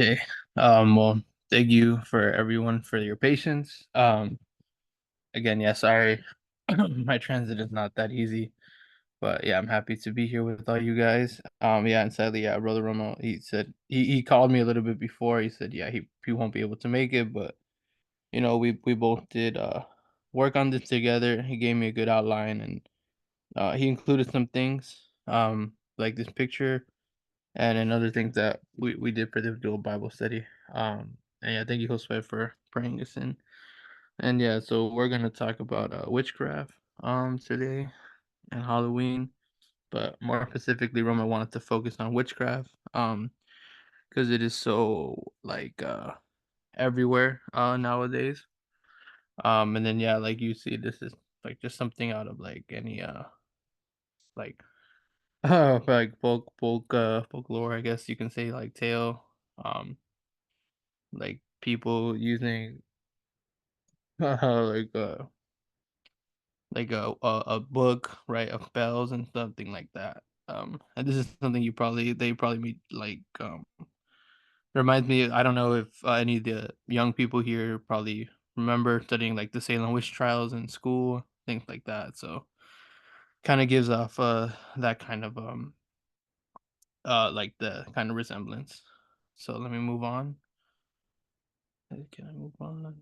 Okay. Well, thank you for everyone for your patience. Again, yeah, sorry. My transit is not that easy, but yeah, I'm happy to be here with all you guys. Yeah, and sadly, yeah, Brother Romo, he said he called me a little bit before. He said, yeah, he won't be able to make it, but we both did work on this together. He gave me a good outline, and he included some things like this picture and another things that we did for the dual Bible study. And yeah, thank you, Josue, for praying us in. And yeah, so we're gonna talk about witchcraft today and Halloween, but more specifically, Roma wanted to focus on witchcraft because it is so like everywhere nowadays. And then yeah, like you see, this is like just something out of like any like like folklore, I guess you can say, like tale. Um like people using like a book, right, of bells and something like that. And this is something they probably meet like reminds me. I don't know if any of the young people here probably remember studying like the Salem witch trials in school, things like that. So kind of gives off that kind of like the kind of resemblance. So let me move on. Can I move on?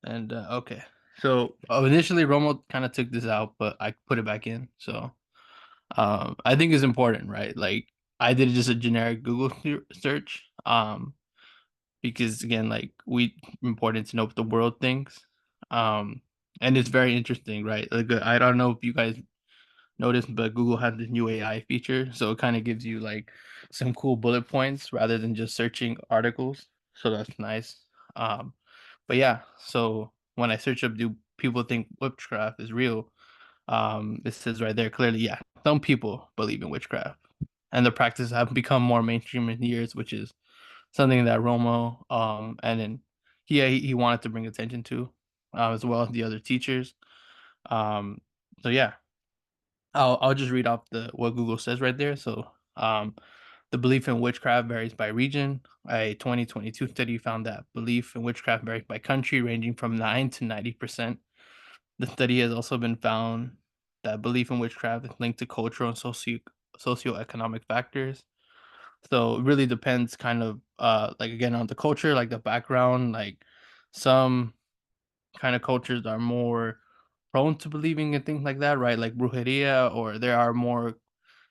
And okay, so initially Romo kind of took this out, but I put it back in. So I think it's important, right? Like I did just a generic Google search, because again, like we important to know what the world thinks, um, and it's very interesting, right? Like I don't know if you guys noticed, but Google has this new AI feature, so it kind of gives you like some cool bullet points rather than just searching articles. So that's nice. Um, but yeah, so when I search up, do people think witchcraft is real? It says right there clearly, yeah, some people believe in witchcraft, and the practice have become more mainstream in years, which is something that Romo, and then he wanted to bring attention to, as well as the other teachers. Um, so yeah, I'll just read off the what Google says right there. So, the belief in witchcraft varies by region. A 2022 study found that belief in witchcraft varies by country, ranging from 9 to 90%. The study has also been found that belief in witchcraft is linked to cultural and socioeconomic factors. So it really depends kind of like again on the culture, like the background, like some kind of cultures are more prone to believing in things like that, right? Like brujeria, or there are more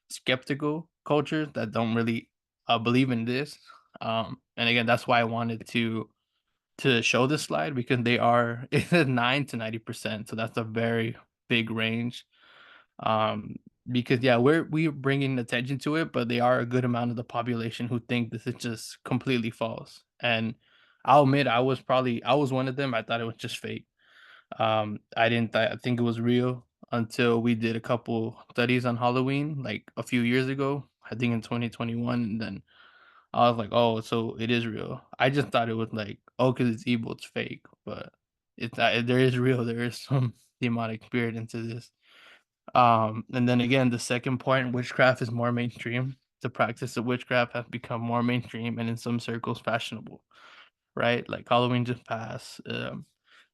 skeptical cultures that don't really believe in this. And again, that's why I wanted to show this slide, because they are it's 9 to 90%, so that's a very big range. Um, because yeah, we're bringing attention to it, but they are a good amount of the population who think this is just completely false. And I'll admit, I was one of them. I thought it was just fake. I didn't think it was real until we did a couple studies on Halloween, like a few years ago, I think in 2021. And then I was like, oh, so it is real. I just thought it was like, oh, because it's evil, it's fake. But it's not, there is real. There is some demonic spirit into this. And then again, the second point, witchcraft is more mainstream. The practice of witchcraft has become more mainstream and in some circles fashionable, right? Like Halloween just passed.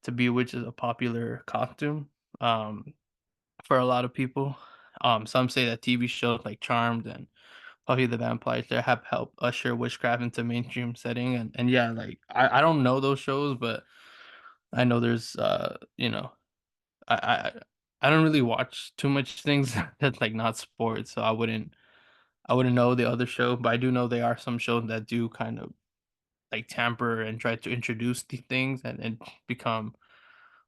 To be a witch is a popular costume um, for a lot of people. Some say that TV shows like Charmed and Buffy the Vampire Slayer have helped usher witchcraft into mainstream setting. And yeah, like I don't know those shows, but I know there's I I I don't really watch too much things that's like not sports, so I wouldn't know the other show, but I do know there are some shows that do kind of like tamper and try to introduce these things and become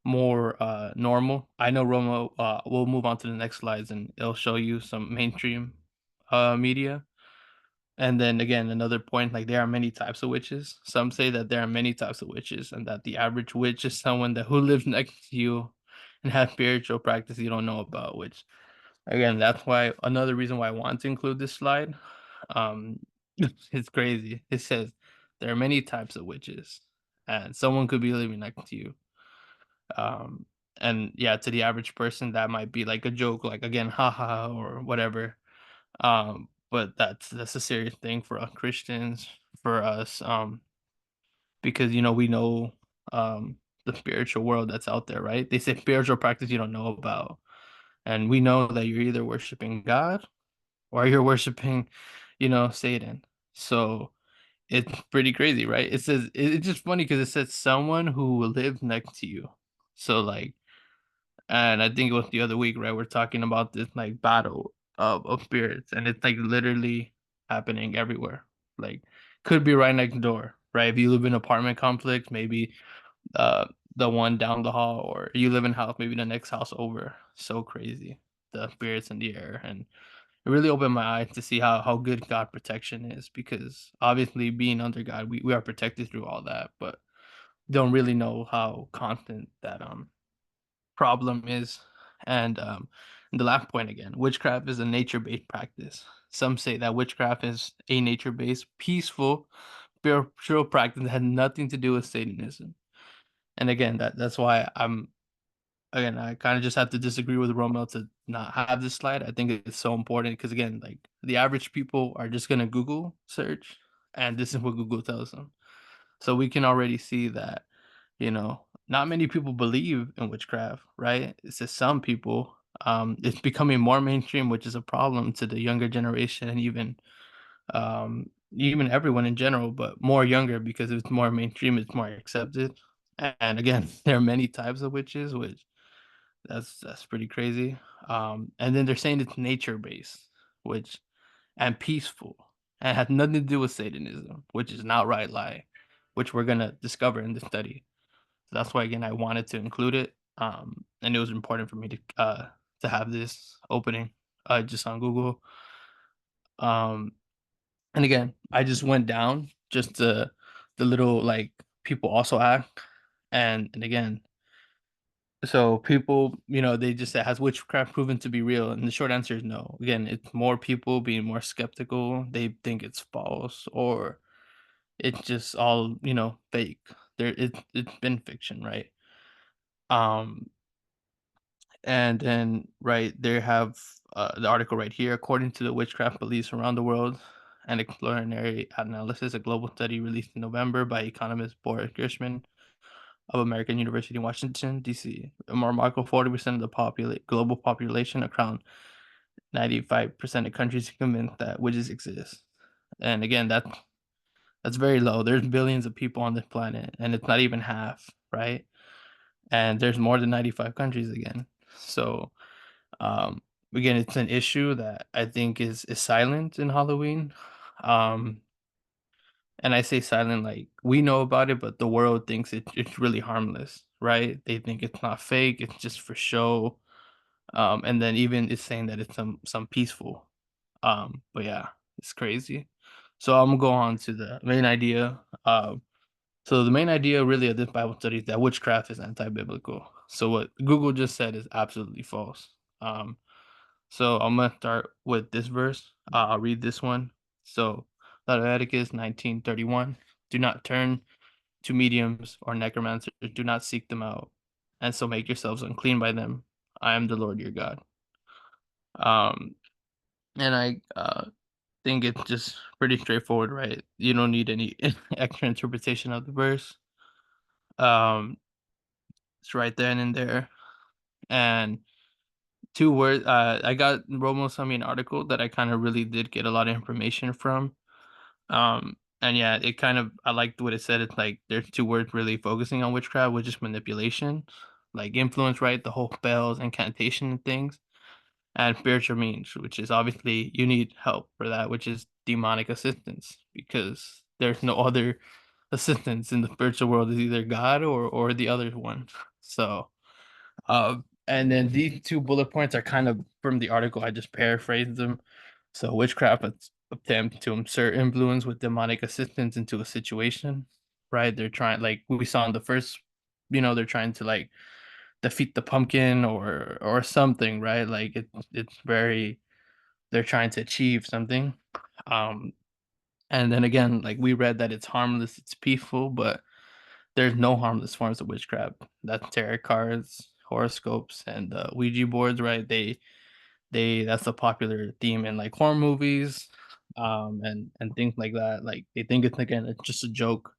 more normal. I know Romo we'll move on to the next slides and it'll show you some mainstream media. And then again, another point, like there are many types of witches. Some say that there are many types of witches and that the average witch is someone that who lives next to you and has spiritual practice you don't know about, which again, that's why another reason why I want to include this slide. Um, it's crazy. It says there are many types of witches, and someone could be living next to you. Um, and yeah, to the average person, that might be like a joke, like again, haha, or whatever. but that's a serious thing for us Christians, for us, because we know the spiritual world that's out there, right? They say spiritual practice you don't know about, and we know that you're either worshiping God or you're worshiping, Satan. So it's pretty crazy, right? It says it's just funny because it says someone who will live next to you. So like, and I think it was the other week, right? We're talking about this like battle of spirits, and it's like literally happening everywhere. Like, could be right next door, right? If you live in apartment complex, maybe uh the one down the hall, or you live in house, maybe the next house over. So crazy, the spirits in the air, and it really opened my eyes to see how good God protection is, because obviously being under God, we are protected through all that, but don't really know how constant that problem is. And the last point again, witchcraft is a nature-based practice. Some say that witchcraft is a nature-based, peaceful, spiritual practice that had nothing to do with Satanism. And again, that's why I kind of just have to disagree with Romeo to not have this slide. I think it's so important because again, like the average people are just gonna Google search, and this is what Google tells them. So we can already see that, not many people believe in witchcraft, right? It's just some people. It's becoming more mainstream, which is a problem to the younger generation, and even everyone in general, but more younger, because it's more mainstream, it's more accepted. And again, there are many types of witches, which that's pretty crazy. And then they're saying it's nature based, which and peaceful, and had nothing to do with Satanism, which is an outright lie, which we're gonna discover in the study. So that's why again I wanted to include it. And it was important for me to have this opening just on Google. Um, and again, I just went down just the little like people also act, and again, so people, they just say, has witchcraft proven to be real? And the short answer is no. Again, it's more people being more skeptical. They think it's false, or it's just all, fake. It's been fiction, right? Um and then right they have the article right here. According to the witchcraft beliefs around the world, an exploratory analysis, a global study released in November by economist Boris Gershman of American University in Washington, D.C. A more remarkable 40% of the global population, around 95% of countries, are convinced that witches exist. And again, that's very low. There's billions of people on this planet, and it's not even half, right? And there's more than 95 countries again. So, um, again, it's an issue that I think is silent in Halloween. Um, and I say silent like we know about it, but the world thinks it's really harmless, right? They think it's not fake, it's just for show. And then even it's saying that it's some peaceful. But yeah, it's crazy. So I'm gonna go on to the main idea. So the main idea really of this Bible study is that witchcraft is anti-biblical. So what Google just said is absolutely false. Um, so I'm gonna start with this verse. I'll read this one. So Leviticus 19:31. Do not turn to mediums or necromancers. Do not seek them out, and so make yourselves unclean by them. I am the Lord your God. Um, and I think it's just pretty straightforward, right? You don't need any extra interpretation of the verse. Um, it's right there and in there. And two words. I got Romo sent me an article that I kind of really did get a lot of information from. And yeah, it kind of I liked what it said. It's like there's two words really focusing on witchcraft, which is manipulation, like influence, right? The whole spells, incantation, and things, and spiritual means, which is obviously you need help for that, which is demonic assistance, because there's no other assistance in the spiritual world. Is either God or the other one. So and then these two bullet points are kind of from the article. I just paraphrased them. So witchcraft attempt to insert influence with demonic assistance into a situation, right? They're trying, like we saw in the first, they're trying to like defeat the pumpkin or something, right? Like it's very they're trying to achieve something. Um, and then again, like we read that it's harmless, it's peaceful, but there's no harmless forms of witchcraft. That's tarot cards, horoscopes, and Ouija boards, right? They that's a popular theme in like horror movies. and things like that. Like they think it's again it's just a joke.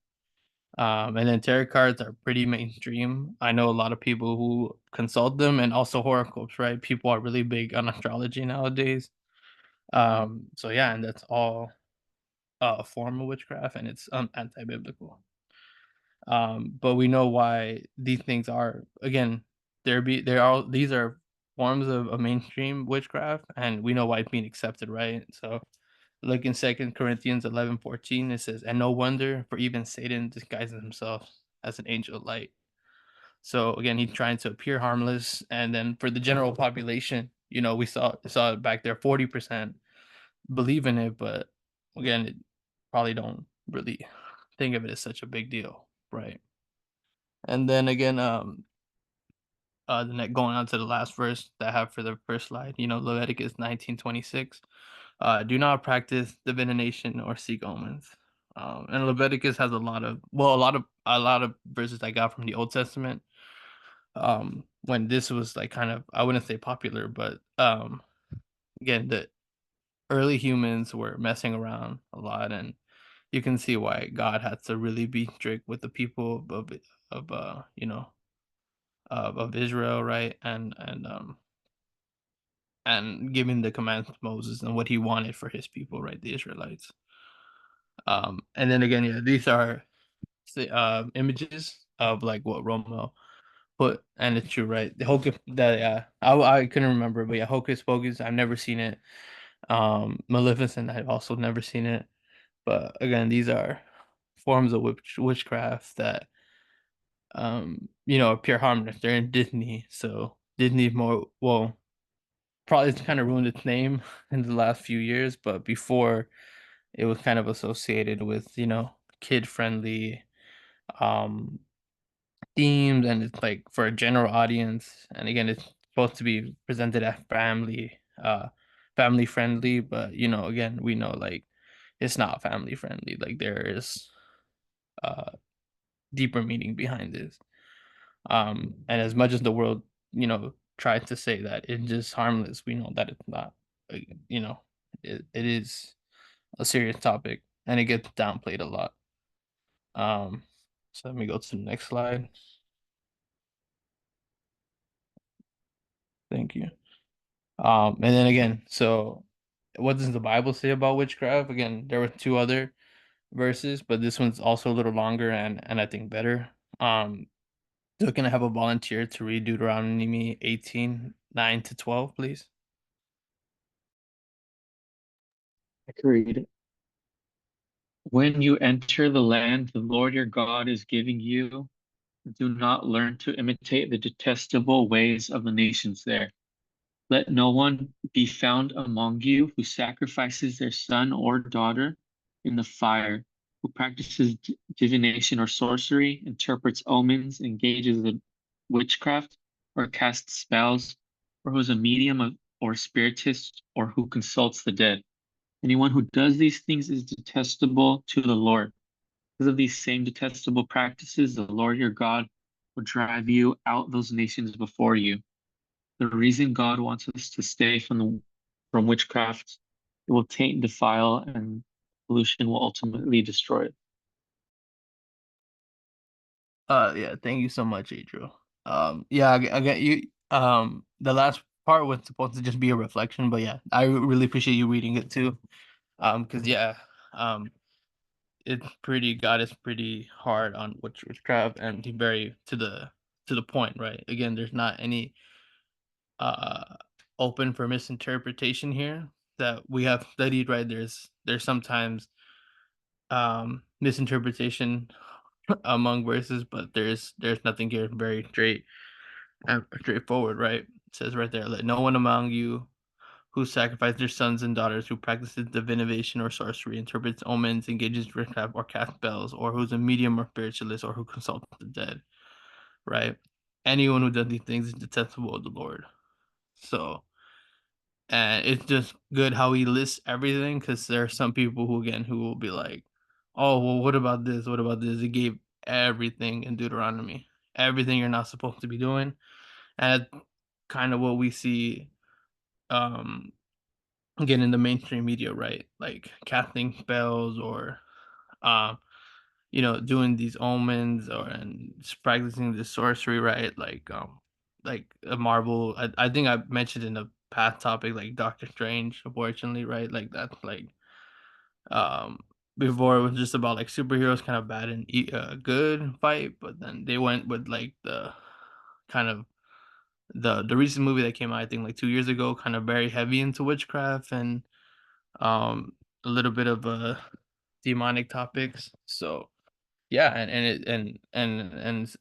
And then tarot cards are pretty mainstream. I know a lot of people who consult them, and also horoscopes, right? People are really big on astrology nowadays. So yeah, and that's all a form of witchcraft, and it's anti-biblical. But we know why these things are again. There are these are forms of a mainstream witchcraft, and we know why it's being accepted, right? So look in Second Corinthians 11:14, it says, "And no wonder, for even Satan disguises himself as an angel of light." So again, he's trying to appear harmless, and then for the general population, we saw it back there, 40% believe in it, but again, it probably don't really think of it as such a big deal, right? And then again, the next going on to the last verse that I have for the first slide, Leviticus 19:26. Do not practice divination or seek omens. And Leviticus has a lot of verses I got from the Old Testament. When this was like kind of, I wouldn't say popular, but again, the early humans were messing around a lot, and you can see why God had to really be strict with the people of Israel, right? And giving the commands to Moses and what he wanted for his people, right? The Israelites. And then again, yeah, these are images of like what Romo put, and it's true, right? The Hocus that yeah, I couldn't remember, but yeah, Hocus Pocus, I've never seen it. Maleficent, I've also never seen it. But again, these are forms of witchcraft that appear harmless. They're in Disney, so Disney more well probably it's kind of ruined its name in the last few years, but before it was kind of associated with, kid friendly um themes, and it's like for a general audience. And again, it's supposed to be presented as family friendly, but again, we know like it's not family friendly. Like there is uh deeper meaning behind this. And as much as the world, tried to say that it's just harmless, we know that it's not. Like, it is a serious topic, and it gets downplayed a lot. Um, so let me go to the next slide. Thank you. And then again, so what does the Bible say about witchcraft? Again, there were two other verses, but this one's also a little longer and I think better. So can I have a volunteer to read Deuteronomy 18:9 to 12, please? Agreed. When you enter the land the Lord your God is giving you, do not learn to imitate the detestable ways of the nations there. Let no one be found among you who sacrifices their son or daughter in the fire, who practices divination or sorcery, interprets omens, engages in witchcraft, or casts spells, or who is a medium or spiritist, or who consults the dead. Anyone who does these things is detestable to the Lord. Because of these same detestable practices, the Lord your God will drive you out those nations before you. The reason God wants us to stay from witchcraft, it will taint, defile, and pollution will ultimately destroy it. Yeah, thank you so much, Adriel. Yeah, I get you. The last part was supposed to just be a reflection, but yeah, I really appreciate you reading it too. Because yeah, um, it's pretty. God is pretty hard on witchcraft, and he's very to the point, right? Again, there's not any uh open for misinterpretation here that we have studied, right? There's sometimes misinterpretation among verses, but there's nothing here very straightforward, right? It says right there, let no one among you who sacrifice their sons and daughters, who practices divination or sorcery, interprets omens, engages in witchcraft or casts spells, or who's a medium or spiritualist, or who consults the dead, right? Anyone who does these things is detestable of the Lord. So, and it's just good how he lists everything, because there are some people who will be like, oh, well, what about this? What about this? He gave everything in Deuteronomy, everything you're not supposed to be doing. And kind of what we see um get in the mainstream media, right? Like casting spells or um doing these omens or and just practicing this sorcery, right? Like a Marvel. I think I mentioned in a past topic like Doctor Strange, unfortunately, right? Like that's like um before it was just about like superheroes kind of bad and good fight, but then they went with like the kind of the recent movie that came out, I think like 2 years ago, kind of very heavy into witchcraft and um a little bit of demonic topics. So yeah, and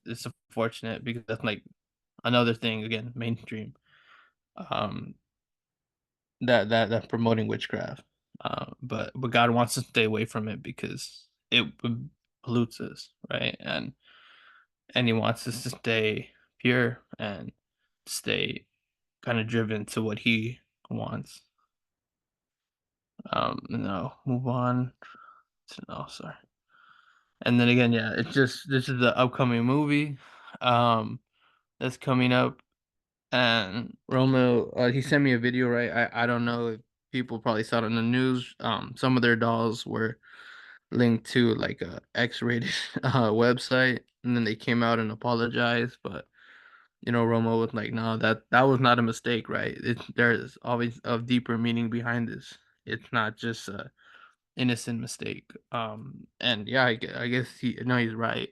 it's unfortunate because that's like another thing again, mainstream, um, that promoting witchcraft. But God wants us to stay away from it because pollutes us, right? And He wants us to stay pure and stay kind of driven to what He wants. No, move on. No, sorry. And then again, yeah, it's just this is the upcoming movie, um, that's coming up. And Romeo, he sent me a video, right? I don't know if people probably saw it on the news. Some of their dolls were linked to like a X-rated website, and then they came out and apologized. But Romo was like, "No, that was not a mistake, right? There's always a deeper meaning behind this. It's not just a innocent mistake." And yeah, I guess he's right.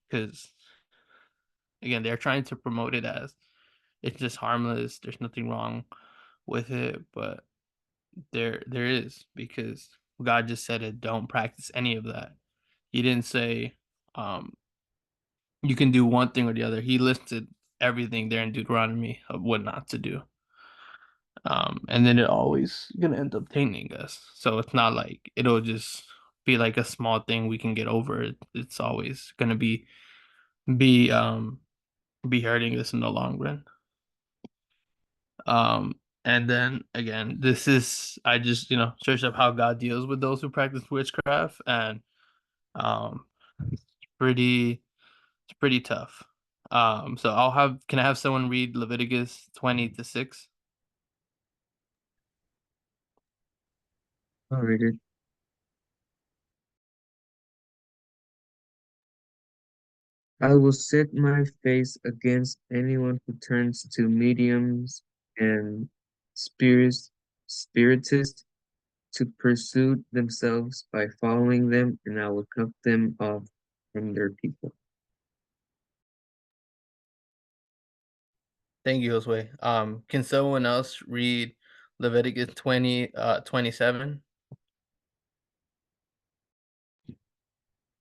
Because again, they're trying to promote it as it's just harmless. There's nothing wrong with it, but there is because God just said it. Don't practice any of that. He didn't say um, you can do one thing or the other. He listed everything there in Deuteronomy of what not to do. And then it always gonna end up tainting us. So it's not like it'll just be like a small thing we can get over. It's always gonna be be hurting us in the long run. And then again, this is I just searched up how God deals with those who practice witchcraft, and um, it's pretty tough. So can I have someone read Leviticus 20 to 6? I'll read it. I will set my face against anyone who turns to mediums and spirits, spiritists to pursue themselves by following them, and I will cut them off from their people. Thank you, Josue. Can someone else read Leviticus 27?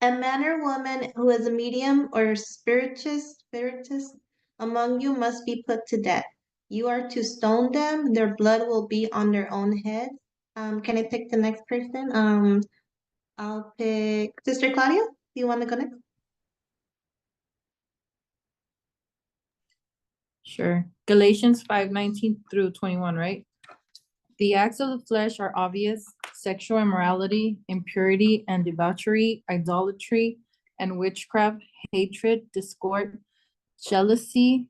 A man or woman who is a medium or spiritist among you must be put to death. You are to stone them. Their blood will be on their own heads. Can I pick the next person? I'll pick Sister Claudia. Do you want to go next? Sure. Galatians 5:19 through 21, right? The acts of the flesh are obvious: sexual immorality, impurity and debauchery, idolatry and witchcraft, hatred, discord, jealousy.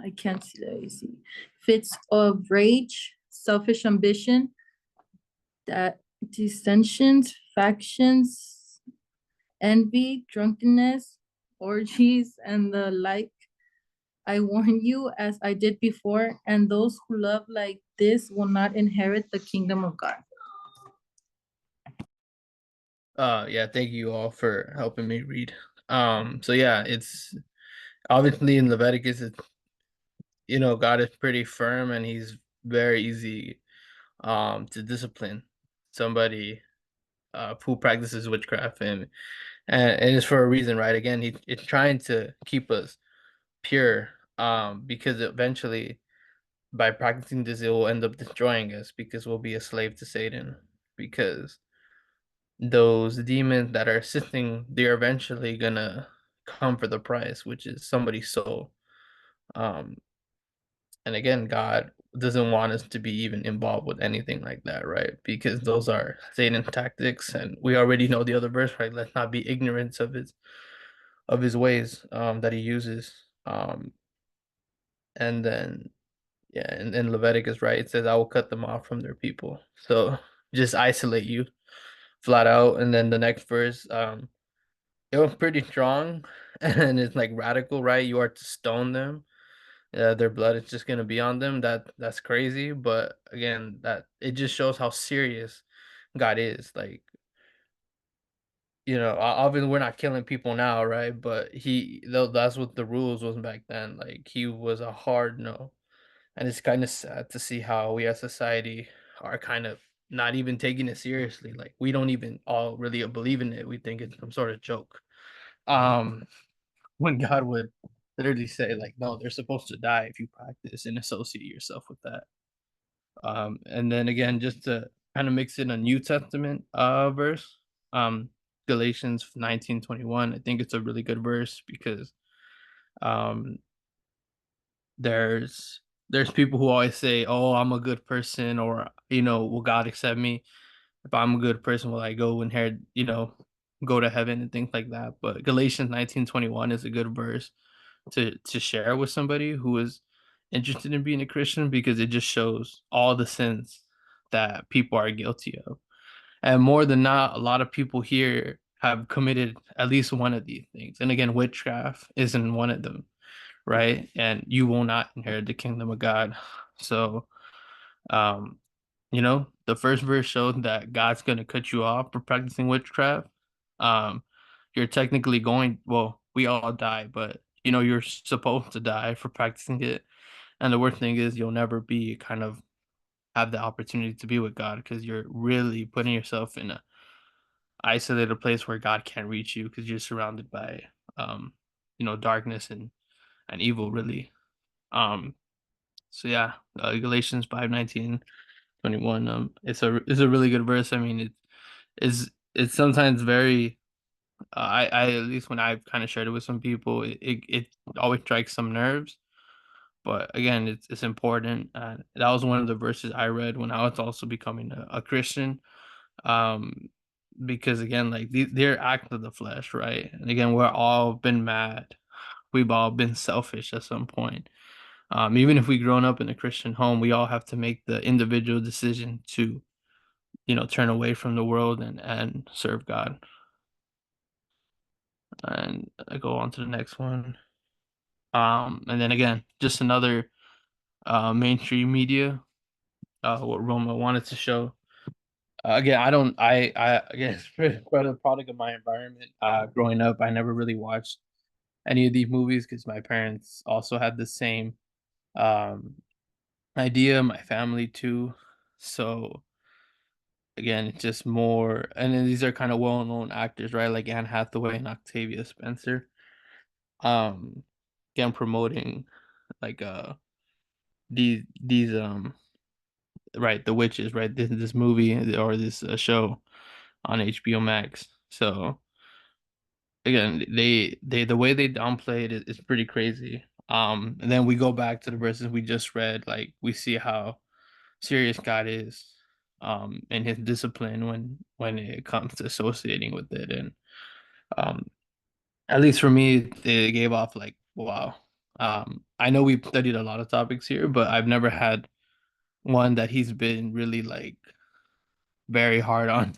I can't see that. You see. Fits of rage, selfish ambition, that dissensions, factions, envy, drunkenness, orgies, and the like. I warn you, as I did before, and those who love like this will not inherit the kingdom of God. Yeah, thank you all for helping me read. So yeah, it's obviously in Leviticus, God is pretty firm and he's very easy to discipline somebody who practices witchcraft, and it's for a reason, right? Again, it's trying to keep us pure, because eventually by practicing this it will end up destroying us because we'll be a slave to Satan, because those demons that are assisting, they're eventually gonna come for the price, which is somebody's soul. um and again, God doesn't want us to be even involved with anything like that, right? Because those are Satan tactics, and we already know the other verse, right? Let's not be ignorant of his ways that he uses. And then Yeah, and in Leviticus, right, it says, "I will cut them off from their people." So just isolate you flat out. And then the next verse, it was pretty strong, and it's like radical, right? You are to stone them. Their blood is just gonna be on them. That's crazy. But again, that it just shows how serious God is. Like, obviously we're not killing people now, right? But that's what the rules was back then. Like, he was a hard no. And it's kind of sad to see how we as society are kind of not even taking it seriously. Like, we don't even all really believe in it. We think it's some sort of joke. Um, when God would literally say, like, no, they're supposed to die if you practice and associate yourself with that. And then again, just to kind of mix in a New Testament verse, um, Galatians 19:21. I think it's a really good verse because um there's people who always say, "Oh, I'm a good person," or "Will God accept me? If I'm a good person, will I go inherit, go to heaven?" and things like that. But Galatians 19:21 is a good verse to share with somebody who is interested in being a Christian because it just shows all the sins that people are guilty of. And more than not, a lot of people here have committed at least one of these things. And again, witchcraft isn't one of them, right? And you will not inherit the kingdom of God. So, um, the first verse showed that God's going to cut you off for practicing witchcraft. Um, you're technically well, we all die, but you're supposed to die for practicing it. And the worst thing is you'll never be kind of have the opportunity to be with God because you're really putting yourself in a isolated place where God can't reach you because you're surrounded by um, darkness and evil really. Um, so yeah, Galatians 5:19-21. It's a really good verse. I mean, it's sometimes very I at least when I've kind of shared it with some people, it always strikes some nerves. But again, it's important. That was one of the verses I read when I was also becoming a Christian. Um, because again, like they're acts of the flesh, right? And again, we're all been mad. We've all been selfish at some point. Even if we grown up in a Christian home, we all have to make the individual decision to, turn away from the world and serve God. And I go on to the next one. And then again, just another mainstream media, what Roma wanted to show. Again, I don't, I again, for the product of my environment. Growing up, I never really watched any of these movies because my parents also had the same um idea, my family too. So again, it's just more, and then these are kind of well-known actors, right? Like Anne Hathaway and Octavia Spencer. Um, Again, promoting like these right, the witches, right? This movie or this show on HBO Max. So again, they the way they downplay it is pretty crazy. And then we go back to the verses we just read, like we see how serious God is and his discipline when it comes to associating with it. And um at least for me, it gave off like, wow. I know we've studied a lot of topics here, but I've never had one that he's been really like very hard on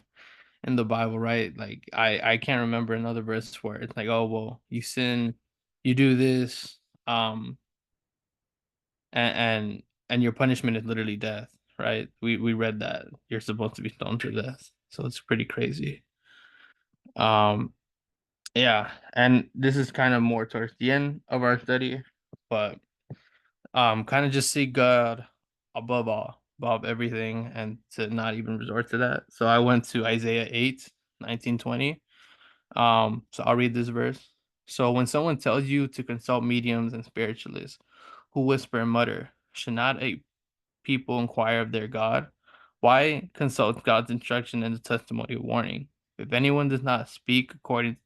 in the Bible, right? Like I can't remember another verse where it's like, oh well, you sin, you do this, and and your punishment is literally death, right? We read that you're supposed to be stoned to death, so it's pretty crazy. Um, yeah, and this is kind of more towards the end of our study, but kind of just see God above all, above everything, and to not even resort to that. So I went to Isaiah 8:19-20. So I'll read this verse. So when someone tells you to consult mediums and spiritualists who whisper and mutter, should not a people inquire of their God? Why consult God's instruction and the testimony of warning? If anyone does not speak according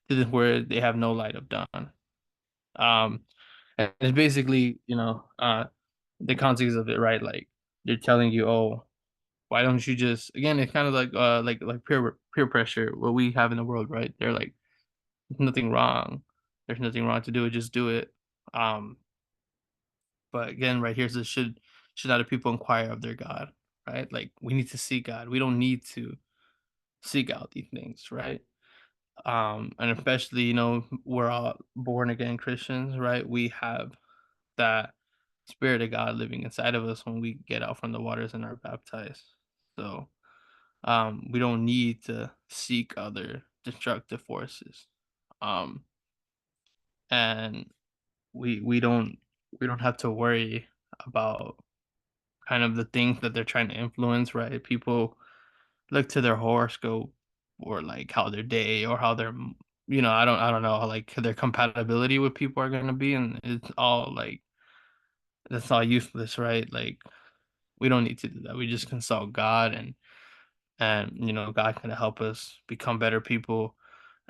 to this word, they have no light of dawn. Um, and it's basically, the context of it, right? Like they're telling you, oh, why don't you just again? It's kind of like peer pressure, what we have in the world, right? They're like, there's nothing wrong. There's nothing wrong to do it. Just do it. Um, But again, right here says should not the people inquire of their God, right? Like we need to seek God. We don't need to seek out these things, right? And especially, we're all born again Christians, right? We have that spirit of God living inside of us when we get out from the waters and are baptized. So we don't need to seek other destructive forces. Um and we don't have to worry about kind of the things that they're trying to influence, right? People look to their horoscope or like how their day or how their I don't know how like their compatibility with people are gonna be, and it's all like that's all useless, right? Like we don't need to do that. We just consult God, and God can help us become better people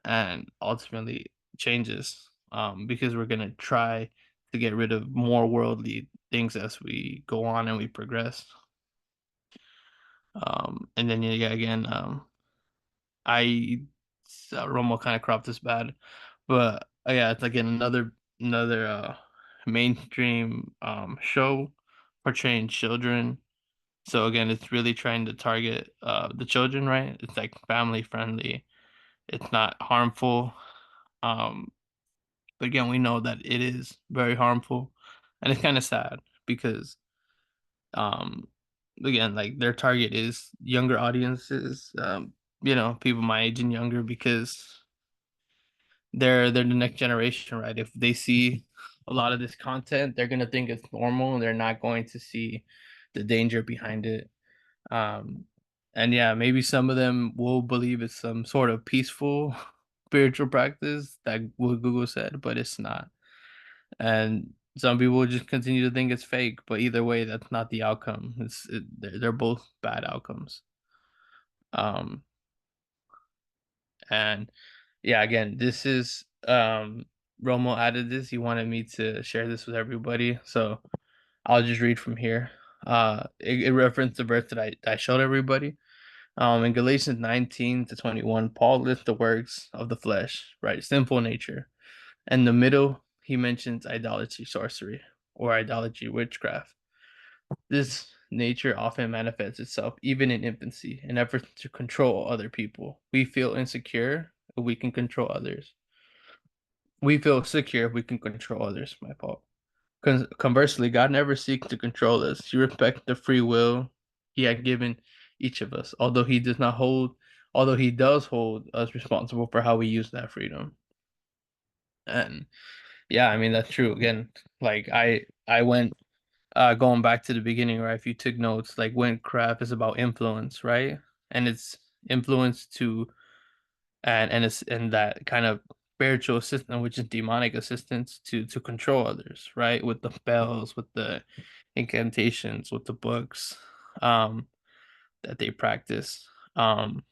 and ultimately changes. Because we're gonna try to get rid of more worldly things as we go on and we progress. And then yeah, again, I Romo kind of cropped this bad, but yeah, it's again another mainstream show portraying children. So again, it's really trying to target the children, right? It's like family friendly. It's not harmful. Um, but again, we know that it is very harmful, and it's kind of sad because um again, like their target is younger audiences, people my age and younger, because they're the next generation, right? If they see a lot of this content, they're gonna think it's normal and they're not going to see the danger behind it. um and yeah, maybe some of them will believe it's some sort of peaceful spiritual practice that what Google said, but it's not. And some people just continue to think it's fake, but either way, that's not the outcome. They're both bad outcomes. um and yeah, again, this is Romo added this. He wanted me to share this with everybody, so I'll just read from here. It referenced the verse that I showed everybody. In Galatians 19-21, Paul lists the works of the flesh, right? Sinful nature. In the middle, he mentions idolatry, sorcery, or idolatry, witchcraft. This nature often manifests itself even in infancy in efforts to control other people. We feel insecure if we can control others. We feel secure if we can control others, my fault. Conversely, God never seeks to control us. He respects the free will He had given each of us, although He does hold us responsible for how we use that freedom. And yeah, I mean that's true. Again, like I went going back to the beginning, right? If you took notes, like Witchcraft is about influence, right? And it's influence to and it's and that kind of spiritual assistant, which is demonic assistance to control others, right? With the spells, with the incantations, with the books, um, that they practice. And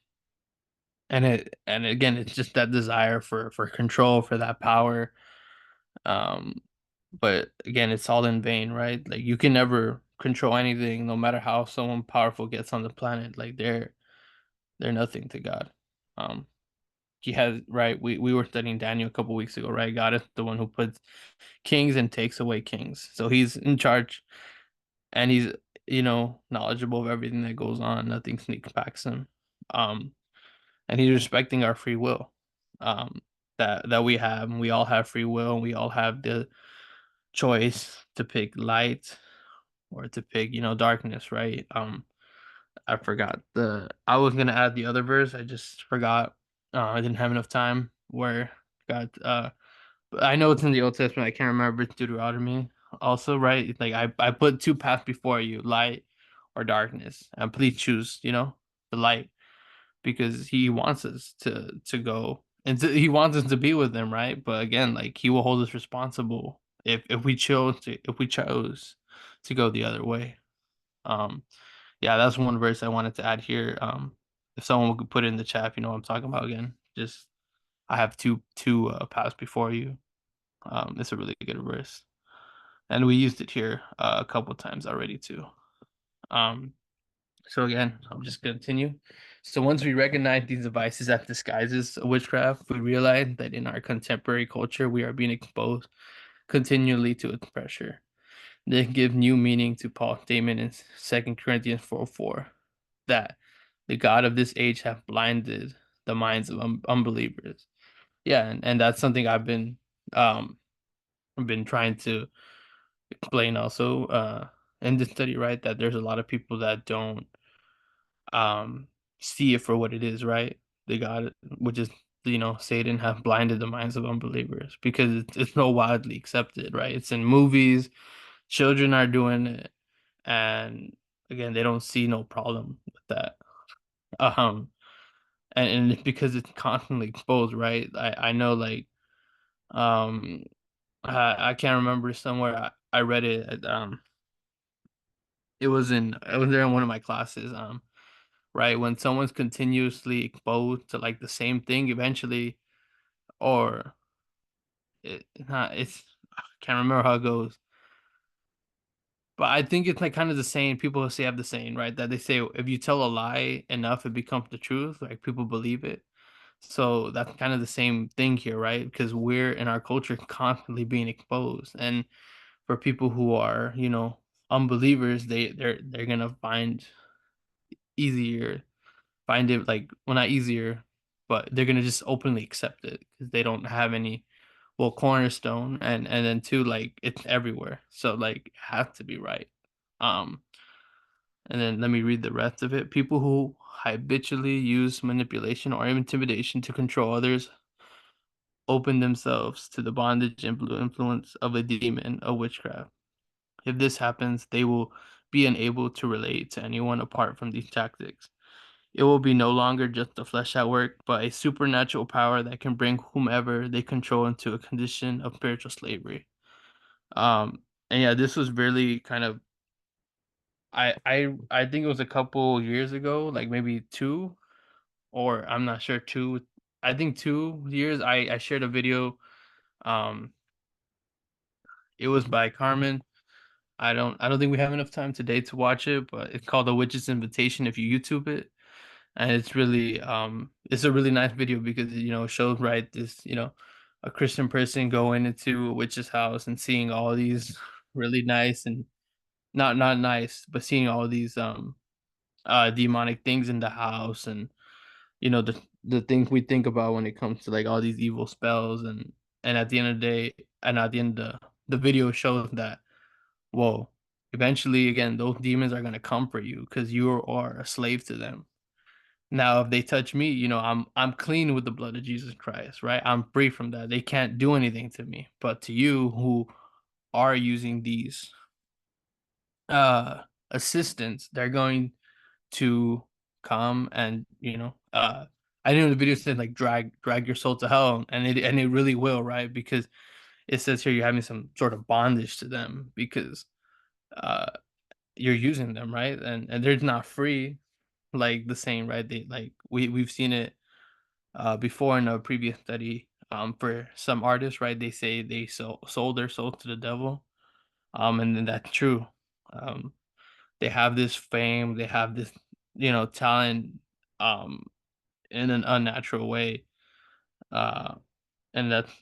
again, it's just that desire for control, for that power. Um, but again, it's all in vain, right? Like you can never control anything, no matter how someone powerful gets on the planet. Like they're nothing to God. Um, he has right. We were studying Daniel a couple weeks ago, right? God is the one who puts kings and takes away kings, so He's in charge, and He's knowledgeable of everything that goes on. Nothing sneaks past Him. Um, and He's respecting our free will. Um, that we have, and we all have free will, and we all have the choice to pick light or to pick darkness, right? I forgot I was gonna add the other verse. I just forgot. I didn't have enough time. Where God, I know it's in the Old Testament. I can't remember. It's Deuteronomy. Also, right? It's like I put two paths before you, light or darkness, and please choose. The light, because He wants us to go and He wants us to be with Him, right? But again, like He will hold us responsible if we chose to go the other way. Um, yeah, that's one verse I wanted to add here. If someone could put it in the chat, if you know what I'm talking about again. Just I have two paths before you. It's a really good verse, and we used it here a couple times already too. Um, so again, I'll just continue. So once we recognize these devices as disguises of witchcraft, we realize that in our contemporary culture, we are being exposed continually to its pressure. They give new meaning to Paul's statement in 2 Corinthians 4:4 that the God of this age have blinded the minds of unbelievers. Yeah, and that's something um I've been trying to explain also in this study, right? That there's a lot of people that don't um see it for what it is, right? They got it, which is Satan have blinded the minds of unbelievers because it's so widely accepted, right? It's in movies, children are doing it, and again, they don't see no problem with that. Um, and it's because it's constantly exposed, right? I know, like, um, I can't remember somewhere I read it. It was there in one of my classes. Right, when someone's continuously exposed to like the same thing, eventually, or it's I can't remember how it goes, but I think it's like kind of the saying people say have the saying, right? That they say if you tell a lie enough, it becomes the truth. Like people believe it. So that's kind of the same thing here, right? Because we're in our culture constantly being exposed, and for people who are, unbelievers, they're gonna easier find it like well, not easier, but they're gonna just openly accept it because they don't have any cornerstone, and then two, like it's everywhere, so like it has to be right. Um, and then let me read the rest of it. People who habitually use manipulation or intimidation to control others open themselves to the bondage and influence of a demon of witchcraft. If this happens, they will be unable to relate to anyone apart from these tactics. It will be no longer just the flesh at work, but a supernatural power that can bring whomever they control into a condition of spiritual slavery. And yeah, this was really kind of I think it was a couple years ago, like maybe two, or I'm not sure two. I think 2 years. I shared a video. Um, it was by Carmen. I don't think we have enough time today to watch it, but it's called The Witch's Invitation if you YouTube it. And it's a really nice video because shows, right, this, a Christian person going into a witch's house and seeing all these really nice and not nice, but seeing all these demonic things in the house, and the things we think about when it comes to like all these evil spells, and at the end of the day, and at the end of the video shows that, whoa, eventually again those demons are going to comfort you because you are a slave to them. Now, if they touch me, I'm clean with the blood of Jesus Christ, right? I'm free from that. They can't do anything to me. But to you who are using these uh assistants, they're going to come and, I know the video said like drag your soul to hell, and it really will, right? Because it says here you're having some sort of bondage to them because uh you're using them, right? And they're not free like the saying, right? They like we've seen it before in a previous study, for some artists, right? They say they sold their soul to the devil, and then that's true. Um, they have this fame, they have this, talent, um, in an unnatural way, uh, and that's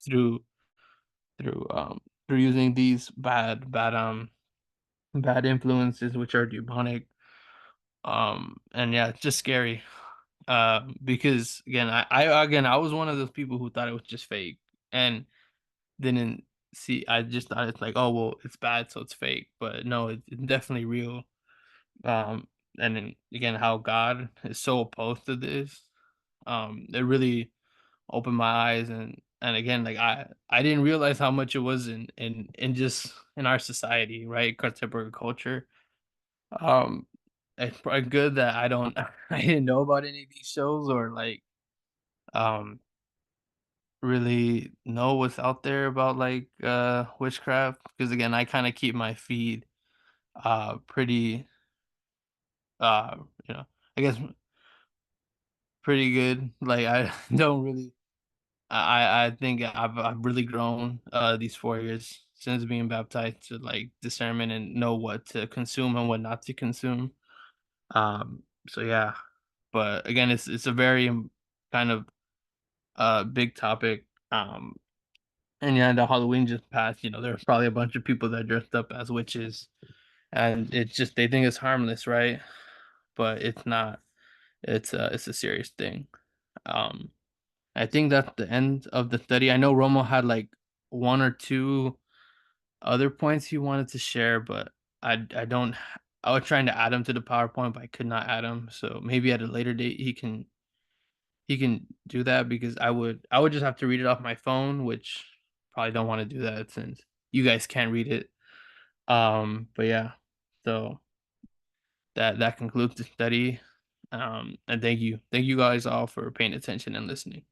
through through um through using these bad influences which are demonic. And yeah, it's just scary. Because again, I was one of those people who thought it was just fake and didn't see. I just thought it's like, oh well, it's bad, so it's fake. But no, it's definitely real. Um, and then again, how God is so opposed to this. It really opened my eyes, and again, like I didn't realize how much it was in just in our society, right? Contemporary culture. Um, it's probably good that I don't I didn't know about any of these shows or like um really know what's out there about like witchcraft, because again I kind of keep my feed pretty uh you know I guess pretty good, like I don't really I think I've really grown these 4 years since being baptized to like discernment and know what to consume and what not to consume. So yeah, but again, it's a very kind of big topic. And yeah, the Halloween just passed. There were probably a bunch of people that dressed up as witches, and it's just they think it's harmless, right? But it's not. It's a serious thing. Um, I think that's the end of the study. I know Romo had like one or two other points he wanted to share, but I don't. I was trying to add him to the PowerPoint, but I could not add him. So maybe at a later date he can do that because I would just have to read it off my phone, which probably don't want to do that since you guys can't read it. But yeah, so that concludes the study. And thank you guys all for paying attention and listening.